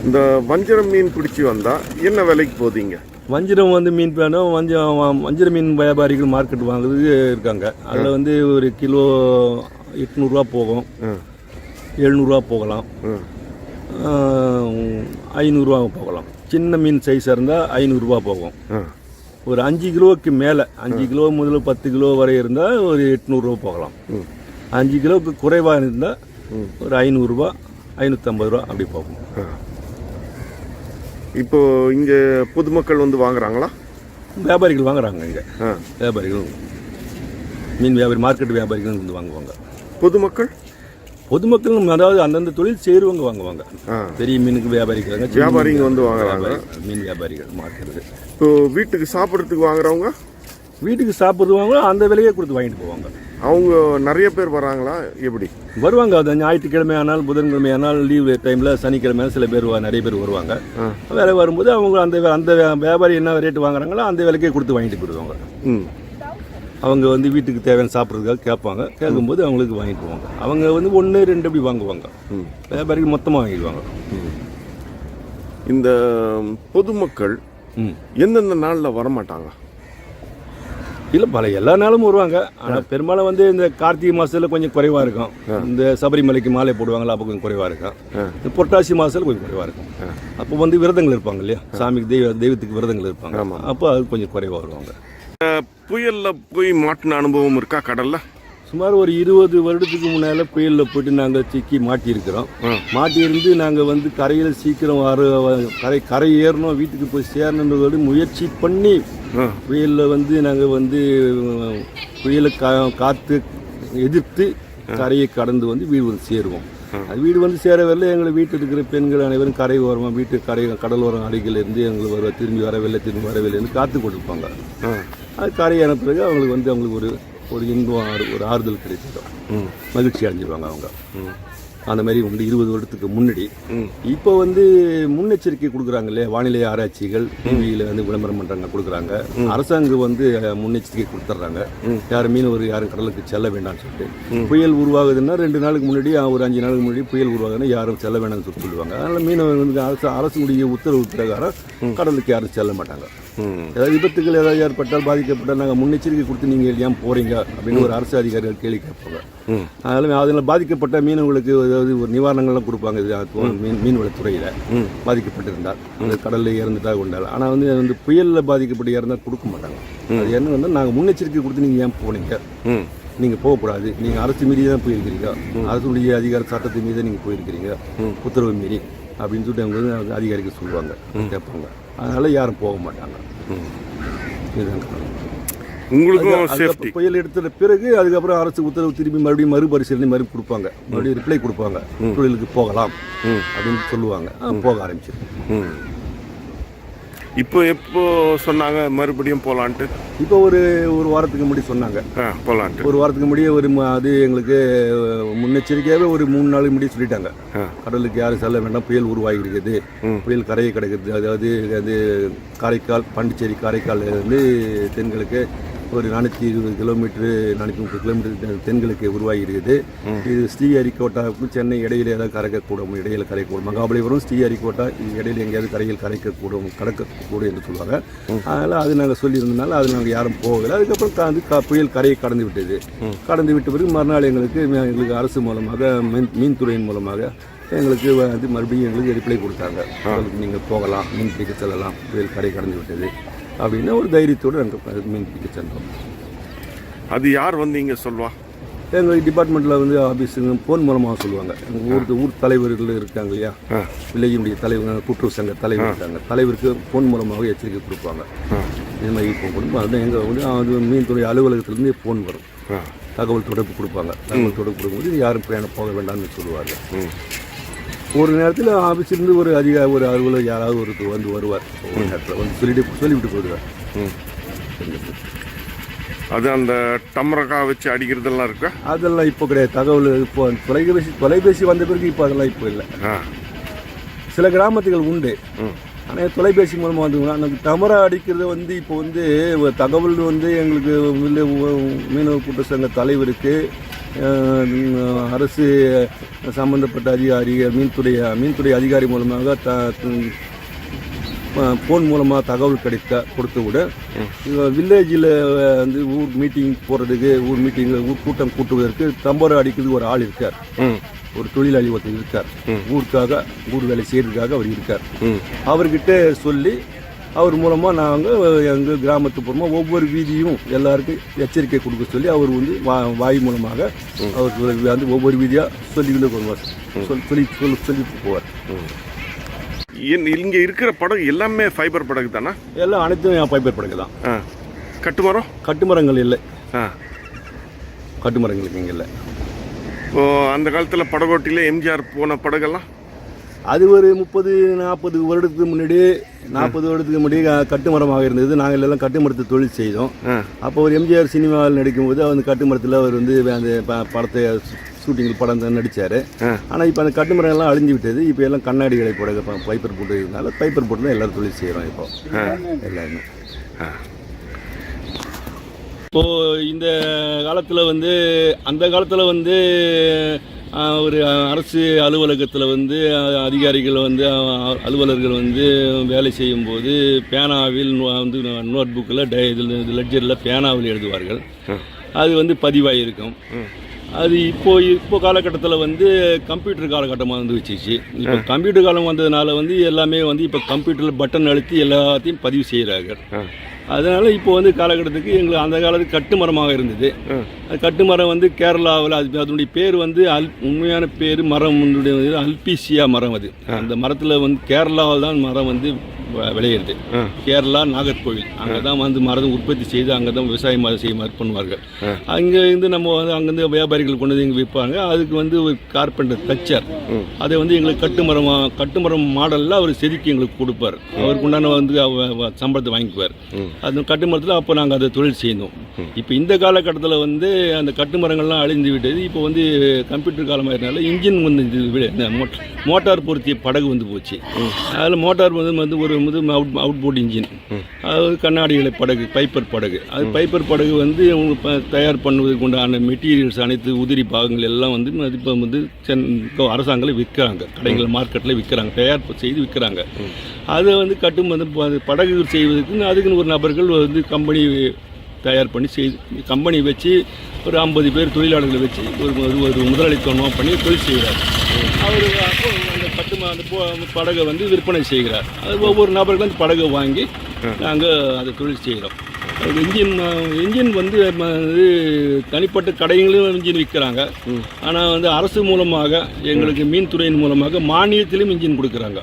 இந்த வஞ்சரம் மீன் பிடிச்சி வந்தால் என்ன விலைக்கு போகுதுங்க? வஞ்சிரம் வந்து மீன் வேணும். வஞ்சிர மீன் வியாபாரிகள் மார்க்கெட் வாங்குறது இருக்காங்க. அதில் வந்து ஒரு கிலோ 800 ரூபா போகும், 700 ரூபா போகலாம், 500 ரூபா போகலாம். சின்ன மீன் சைஸாக இருந்தால் 500 ரூபா போகும். ஒரு 5 கிலோவுக்கு மேலே, 5 கிலோ முதல்ல 10 கிலோ வரை இருந்தால் ஒரு 800 ரூபா போகலாம். 5 கிலோவுக்கு குறைவாக இருந்தால் ஒரு 500 ரூபா, 550 ரூபா அப்படி போகும். இப்போ இங்கே பொதுமக்கள் வந்து வாங்குறாங்களா? வியாபாரிகள் வாங்குறாங்க. இங்கே வியாபாரிகள், மீன் வியாபாரி, மார்க்கெட் வியாபாரிகள் வந்து வாங்குவாங்க. பொதுமக்கள் அதாவது அந்தந்த தொழில் செய்கிறவங்க வாங்குவாங்க. பெரிய மீனுக்கு வியாபாரிகள் வந்து வாங்குறாங்க. மீன் வியாபாரிகள் மார்க்கெட். இப்போ வீட்டுக்கு சாப்பிட்றதுக்கு வாங்குறவங்க, வீட்டுக்கு சாப்பிடுவாங்க, அந்த விலையே கொடுத்து வாங்கிட்டு போவாங்க. அவங்க நிறைய பேர் வராங்களா? எப்படி வருவாங்க? அது ஞாயிற்றுக்கிழமை ஆனால், புதன்கிழமை ஆனால், லீவ் டைமில், சனிக்கிழமை சில பேர் நிறைய பேர் வருவாங்க. வேலை வரும்போது அவங்க அந்த வியாபாரி என்ன ரேட்டு வாங்குறாங்களோ அந்த விலைக்கே கொடுத்து வாங்கிட்டு போயிடுவாங்க. அவங்க வந்து வீட்டுக்கு தேவையான சாப்பிட்றதுக்காக கேட்பாங்க. கேட்கும்போது அவங்களுக்கு வாங்கிட்டு போவாங்க. அவங்க வந்து 1, 2 அப்படி வாங்குவாங்க. வியாபாரிகள் மொத்தமாக வாங்கிடுவாங்க. இந்த பொதுமக்கள் எந்தெந்த நாளில் வரமாட்டாங்க? இல்லை, எல்லா நாளும் வருவாங்க. ஆனால் பெரும்பாலும் வந்து இந்த கார்த்திகை மாதத்தில் கொஞ்சம் குறைவாக இருக்கும். இந்த சபரிமலைக்கு மாலை போடுவாங்களா, அப்போ கொஞ்சம் குறைவாக இருக்கும். இந்த புரட்டாசி மாதத்தில் கொஞ்சம் குறைவாக இருக்கும். அப்போ வந்து விரதங்கள் இருப்பாங்க இல்லையா, சாமிக்கு தெய்வத்துக்கு விரதங்கள் இருப்பாங்க. அப்போ அது கொஞ்சம் குறைவாக வருவாங்க. புயலில் போய் மாட்டின அனுபவம் இருக்கா கடலில்? சுமார் ஒரு 20 வருடத்துக்கு முன்னால் புயலில் போயிட்டு நாங்கள் சிக்கி மாட்டியிருக்கிறோம். மாட்டியிருந்து நாங்கள் வந்து கரையில் சீக்கிரம் கரை ஏறணும், வீட்டுக்கு போய் சேரணுன்றதோடு முயற்சி பண்ணி புயலில் வந்து நாங்கள் வந்து புயலை காற்று எதிர்த்து கரையை கடந்து வந்து வீடு வந்து சேருவோம். அது வீடு வந்து சேர வரல எங்களை வீட்டில் இருக்கிற பெண்கள் அனைவரும் கரை ஓரமாக வீட்டு கடலோரம் அருகிலிருந்து எங்களுக்கு திரும்பி வரவில்லைன்னு காத்து கொண்டிருப்பாங்க. அது கரையான பிறகு அவங்களுக்கு ஒரு இன்பம் ஒரு ஆறுதல் கிடைச்சிடும், மகிழ்ச்சி அடைஞ்சிருவாங்க அவங்க. அந்த மாதிரி வந்து 20 வருடத்துக்கு முன்னாடி. இப்போ வந்து முன்னெச்சரிக்கை கொடுக்குறாங்க இல்லையா, வானிலை ஆராய்ச்சிகள் டிவியில் வந்து விளம்பரம் பண்ணுறாங்க, கொடுக்குறாங்க. அரசாங்கம் வந்து முன்னெச்சரிக்கை கொடுத்துட்றாங்க, யாரும் மீனவர் யாரும் கடலுக்கு செல்ல வேண்டாம்னு சொல்லிட்டு. புயல் உருவாகுதுன்னா 2 நாளுக்கு முன்னாடி ஒரு 5 நாளுக்கு முன்னாடி புயல் உருவாகுதுன்னா யாரும் செல்ல வேண்டாம்னு சொல்லுவாங்க. அதனால் மீனவர் வந்து அரசுடைய உத்தரவு பிரகாரம் கடலுக்கு யாரும் செல்ல மாட்டாங்க. ஏதாவது விபத்துகள் ஏதாவது ஏற்பட்டால் பாதிக்கப்பட்டால் நாங்கள் முன்னெச்சரிக்கை கொடுத்து நீங்கள் ஏன் போகிறீங்க அப்படின்னு ஒரு அரசு அதிகாரிகள் கேள்வி கேட்பாங்க. அதில் பாதிக்கப்பட்ட மீனவர்களுக்கு ஏதாவது ஒரு நிவாரணங்கள்லாம் கொடுப்பாங்க மீன்வளத்துறையில் பாதிக்கப்பட்டிருந்தால், அந்த கடலில் இறந்துட்டா கொண்டால். ஆனால் வந்து புயலில் பாதிக்கப்பட்டு இறந்தால் கொடுக்க மாட்டாங்க. அது என்ன வந்து நாங்கள் முன்னெச்சரிக்கை கொடுத்து நீங்கள் ஏன் போனீங்க, நீங்கள் போகக்கூடாது, நீங்கள் அரசு மீறி தான் போயிருக்கிறீங்க, அரசுடைய அதிகார சட்டத்தை மீறி தான் நீங்கள் போயிருக்கிறீங்க, உத்தரவு மீறி அப்படின்னு சொல்லிட்டு அவங்க வந்து அதிகாரிகள் சொல்லுவாங்க, கேட்பாங்க. அதனால் யாரும் போக மாட்டாங்க. உங்களுக்கு புயல் எடுத்த பிறகு அதுக்கப்புறம் அரசு உத்தரவு திரும்பி மறுபடியும் மறுபரிசீலனை கொடுப்பாங்க, மறுபடியும் ரிப்ளை கொடுப்பாங்க, தொழிலுக்கு போகலாம் அப்படின்னு சொல்லுவாங்க. போக ஆரம்பிச்சிருக்கோம். இப்போ எப்போ சொன்னாங்க மறுபடியும் போகலான்ட்டு? இப்போ ஒரு வாரத்துக்கு முன்னாடி சொன்னாங்க போகலான்ட்டு. ஒரு வாரத்துக்கு முன்னாடியே அது எங்களுக்கு முன்னெச்சரிக்கையாகவே ஒரு 3 நாளுக்கு முன்னாடி சொல்லிட்டாங்க, கடலுக்கு யாரும் செல்ல வேண்டாம், புயல் உருவாகி இருக்குது, புயல் கரையை கிடக்குது. அதாவது காரைக்கால், பாண்டிச்சேரி காரைக்கால் வந்து தென்கிழக்கு ஒரு 420 கிலோமீட்டரு 430 கிலோமீட்டர் தென்கிழக்கு உருவாகி இருக்குது. இது ஸ்ரீஹரிகோட்டாவுக்கும் சென்னை இடையில ஏதாவது கரைக்கக்கூடும், இடையில கரைக்கூடும். மகாபலிபுரம் ஸ்ரீஹரிகோட்டா இடையில எங்கேயாவது கரையில் கடக்கக்கூடும் என்று சொல்லுவாங்க. அதனால் அது நாங்கள் சொல்லியிருந்தனால அது நாங்கள் யாரும் போகலை. அதுக்கப்புறம் புயல் கரையை கடந்து விட்ட பிறகு மறுநாள் எங்களுக்கு அரசு மூலமாக மீன்துறையின் மூலமாக எங்களுக்கு வந்து மறுபடியும் எங்களுக்கு ரிப்ளை கொடுத்தாங்க, நீங்கள் போகலாம், மீன் பிடிக்க செல்லலாம், புயல் கரை கடந்து விட்டது அப்படின்னு ஒரு தைரியத்தோடு நாங்கள் மீன் பிடிக்க சென்றோம். அது யார் வந்து இங்கே சொல்வா? எங்கள் டிபார்ட்மெண்ட்டில் வந்து ஆஃபீஸுங்க ஃபோன் மூலமாக சொல்லுவாங்க. எங்கள் ஊர் தலைவர்கள் இருக்காங்க இல்லையா, வில்லேஜினுடைய தலைவர், கூட்டுறவு சங்க தலைவர் இருக்காங்க, தலைவருக்கு ஃபோன் மூலமாக எச்சரிக்கை கொடுப்பாங்க. இது மாதிரி ஃபோன் கொடுப்போம். அதுதான் எங்கள் வந்து அது மீன்துறை அலுவலகத்திலேருந்து ஃபோன் வரும், தகவல் தொடர்பு கொடுப்பாங்க. தகவல் தொடர்பு கொடுக்கும்போது யாரும் பிரயாணம் போக வேண்டாம்னு சொல்லுவாங்க. ஒரு நேரத்தில் ஆஃபீஸிலிருந்து ஒரு அலுவலர் யாராவது ஒருத்தர் வந்து வருவார், ஒரு நேரத்தில் வந்து சொல்லிவிட்டு போயிடுவார். அது அந்த டம்ரக்கா வச்சு அடிக்கிறதெல்லாம் இருக்கா? அதெல்லாம் இப்போ கிடையாது. தகவல் இப்போ தொலைபேசி வந்த பிறகு இப்போ அதெல்லாம் இப்போ இல்லை. சில கிராமத்துகள் உண்டு, ஆனால் தொலைபேசி மூலமாக வந்து அந்த டமரா அடிக்கிறது வந்து இப்போ வந்து தகவல் வந்து எங்களுக்கு மீனவ கூட்ட சங்க தலைவருக்கு, அரசு சம்பந்தப்பட்ட அதிகாரிகள், மீன்துறை அதிகாரி மூலமாக ஃபோன் மூலமாக தகவல் கொடுத்தவுட வில்லேஜில் வந்து ஊர் மீட்டிங் போகிறதுக்கு, ஊர் கூட்டம் கூட்டுவதற்கு டம்பரா அடிக்கிறதுக்கு ஒரு ஆள் இருக்கார், ஒரு தொழிலாளி ஒருத்தர் இருக்கார், ஊர் வேலை செய்யறதுக்காக அவர் இருக்கார். அவர்கிட்ட சொல்லி அவர் மூலமாக நாங்கள் எங்கள் கிராமத்து பூர்வமாக ஒவ்வொரு வீதியும் எல்லாருக்கும் எச்சரிக்கை கொடுக்க சொல்லி அவர் வந்து வாய் மூலமாக அவர் வந்து ஒவ்வொரு வீதியாக சொல்லிக்கிட்டு வருவார், சொல்லிட்டு போவார். இங்கே இருக்கிற படகு எல்லாமே ஃபைபர் படகு தானே? எல்லாம் அனைத்தும் ஃபைபர் படகு தான். கட்டுமரங்கள் இல்லை, கட்டுமரங்களுக்கு இங்கே இல்லை. அந்த காலத்தில் படகோட்டியில் எம்ஜிஆர் போன படகெல்லாம் அது ஒரு 30-40 வருடத்துக்கு முன்னாடி கட்டுமரமாக இருந்தது. நாங்கள் எல்லாம் கட்டுமரத்தை தொழில் செய்தோம். அப்போ ஒரு எம்ஜிஆர் சினிமாவில் நடிக்கும்போது அந்த கட்டுமரத்தில் அவர் வந்து அந்த படத்தை ஷூட்டிங் படம் நடித்தார். ஆனால் இப்போ அந்த கட்டுமரம் எல்லாம் அழிஞ்சு விட்டது. இப்போ எல்லாம் கண்ணாடிகளை போட பைப்பர் போட்டு இருந்தாலும் பைப்பர் போட்டு தான் எல்லோரும் தொழில் செய்கிறோம் இப்போ எல்லாருமே. இப்போது இந்த காலத்தில் வந்து அந்த காலத்தில் வந்து ஒரு அரசு அலுவலகத்தில் வந்து அதிகாரிகள் வந்து அலுவலர்கள் வந்து வேலை செய்யும்போது பேனாவில் வந்து நோட் புக்கில் இதில் லெட்ஜரில் பேனாவில் எழுதுவார்கள். அது வந்து பதிவாக இருக்கும். அது இப்போ காலகட்டத்தில் வந்து கம்ப்யூட்டர் காலகட்டமாக வந்து வச்சிச்சு. இப்போ கம்ப்யூட்டர் காலம் வந்ததுனால வந்து எல்லாமே வந்து இப்போ கம்ப்யூட்டரில் பட்டன் அழுத்தி எல்லாத்தையும் பதிவு செய்கிறார்கள். அதனால் இப்போ வந்து காலகட்டத்துக்கு எங்களுக்கு அந்த காலத்துக்கு கட்டுமரமாக இருந்தது. அது கட்டுமரம் வந்து கேரளாவில் அதனுடைய பேர் வந்து உண்மையான பேர் மரம் அல்பீசியா மரம். அது அந்த மரத்தில் வந்து கேரளாவில் தான் மரம் வந்து விளையிறது. கேரளா நாகர்கோவில் அங்கே தான் வந்து மரம் உற்பத்தி செய்து அங்கே தான் விவசாயம் செய்ய பண்ணுவார்கள். அங்கே இருந்து நம்ம வந்து அங்கேருந்து வியாபாரிகள் கொண்டு வந்து இங்கே விற்பாங்க. அதுக்கு வந்து ஒரு கார்பெண்டர் தச்சர் அதை வந்து எங்களுக்கு கட்டுமரம் மாடலில் அவர் செதுக்கி எங்களுக்கு கொடுப்பார். அவருக்கு உண்டான வந்து சம்பளத்தை வாங்கிக்குவார். அந்த கட்டுமரத்தில் அப்போ நாங்கள் அதை தொழில் செய்யணும். இப்போ இந்த காலகட்டத்தில் வந்து அந்த கட்டுமரங்கள்லாம் அழிந்து விட்டது. இப்போ வந்து கம்ப்யூட்டர் காலமாயிருந்தால இன்ஜின் வந்து மோட்டார் பொருத்திய படகு வந்து போச்சு. அதில் மோட்டார் வந்து ஒரு அவுட்போர்ட் இன்ஜின், அதாவது கண்ணாடிகளை படகு, பைப்பர் படகு. அது பைப்பர் படகு வந்து தயார் பண்ணுவதற்கு உண்டான மெட்டீரியல்ஸ் அனைத்து உதிரி பாகங்கள் எல்லாம் வந்து இப்போ வந்து அரசாங்கம் விற்கிறாங்க, கடைகள் மார்க்கெட்டில் விற்கிறாங்க, தயார் செய்து விற்கிறாங்க. அதை வந்து படகு செய்வதற்கு அதுக்குன்னு ஒரு நபர்கள் வந்து கம்பெனி தயார் பண்ணி கம்பெனி வச்சு ஒரு 50 பேர் தொழிலாளர்களை வச்சு ஒரு முதலாளித்துவமாக பண்ணி தொழில் செய்கிறார். அவர் அப்போ அந்த படகை வந்து விற்பனை செய்கிறார். அது ஒவ்வொரு நபர்களும் அந்த படகை வாங்கி நாங்கள் அதை தொழில் செய்கிறோம். இன்ஜின் வந்து தனிப்பட்ட கடைகளிலும் இன்ஜின் விற்கிறாங்க. ஆனால் வந்து அரசு மூலமாக எங்களுக்கு மீன்துறையின் மூலமாக மானியத்திலும் இன்ஜின் கொடுக்குறாங்க.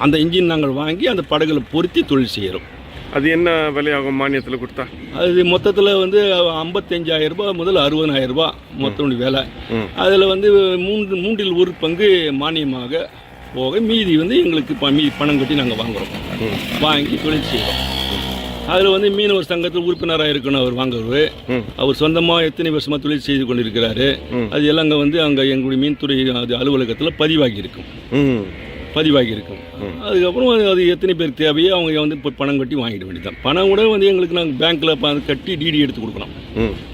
அந்த இன்ஜின் நாங்கள் வாங்கி அந்த படகுல பொருத்தி தொழில் செய்கிறோம். அது என்ன விலையாகும் மானியத்தில் கொடுத்தா? அது மொத்தத்தில் வந்து 55,000 ரூபாய் முதல் 60,000 ரூபாய் மொத்தம் வேலை. அதில் வந்து மூன்றில் ஒரு பங்கு மானியமாக போக மீதி வந்து எங்களுக்கு பணம் கட்டி நாங்கள் வாங்குகிறோம். வாங்கி தொழில் செய்கிறோம். அதில் வந்து மீனவர் சங்கத்தில் உறுப்பினராக இருக்கணும் அவர் வாங்குறவர். அவர் சொந்தமாக எத்தனை வருஷமாக தொழில் செய்து கொண்டிருக்கிறாரு. அது எல்லாம் அங்கே எங்களுடைய மீன்துறை அலுவலகத்தில் பதிவாகி இருக்கும். அதுக்கப்புறம் அது எத்தனை பேர் தேவையோ அவங்க வந்து இப்போ பணம் கட்டி வாங்கிட வேண்டியதான். பணம் கூட வந்து எங்களுக்கு நாங்கள் பேங்க்கில் கட்டி டிடி எடுத்து கொடுக்கணும்.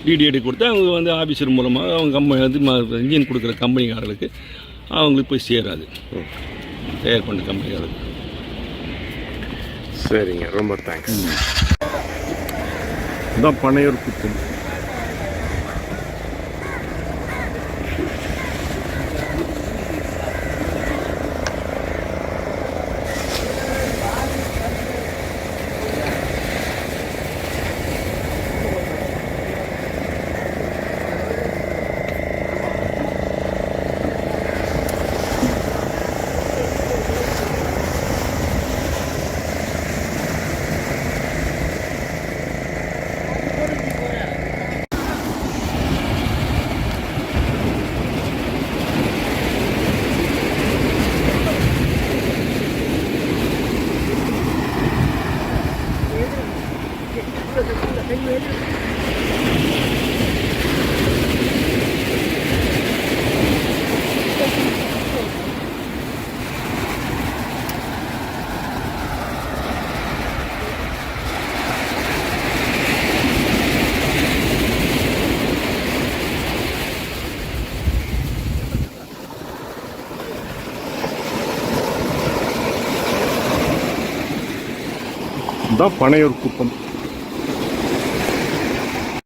டிடி எடுத்து கொடுத்தா அவங்க வந்து ஆஃபீஸர் மூலமாக அவங்க கம்பெனி வந்து இன்ஜின் கொடுக்குற கம்பெனிக்காரர்களுக்கு அவங்களுக்கு போய் சேராது, தயார் பண்ணுற கம்பெனிக்காரர்களுக்கு. சரிங்க, ரொம்ப தேங்க்ஸ். இதான் பனையூர் குப்பம். தான் பனையூர் குப்பம்.